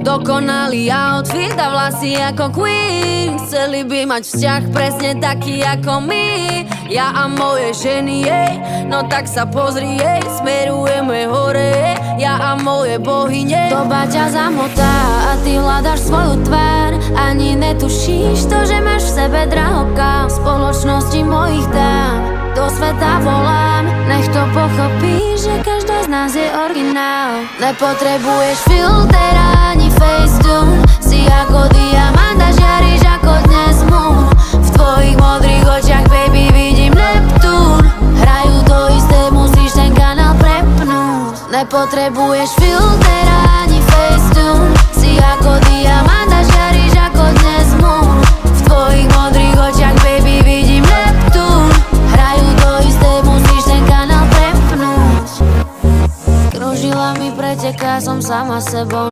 Dokonalý outfit a vlasy ako Queen. Chceli by mať vzťah presne taký ako my. Ja a moje ženy, jej. No tak sa pozri, jej. Smerujeme hore, ja a moje bohyne. Doba ťa zamotá a ty hľadaš svoju tvár. Ani netušíš to, že máš v sebe drahokám. V spoločnosti mojich dám do sveta volám. Nech to pochopíš, že každá z nás je originál. Nepotrebuješ filter ani facetune. Si ako diamant a žiariš ako dnes moon. V tvojich modrých očiach, baby, vidím Neptún. Hrajú to isté, musíš ten kanál prepnúť. Nepotrebuješ filter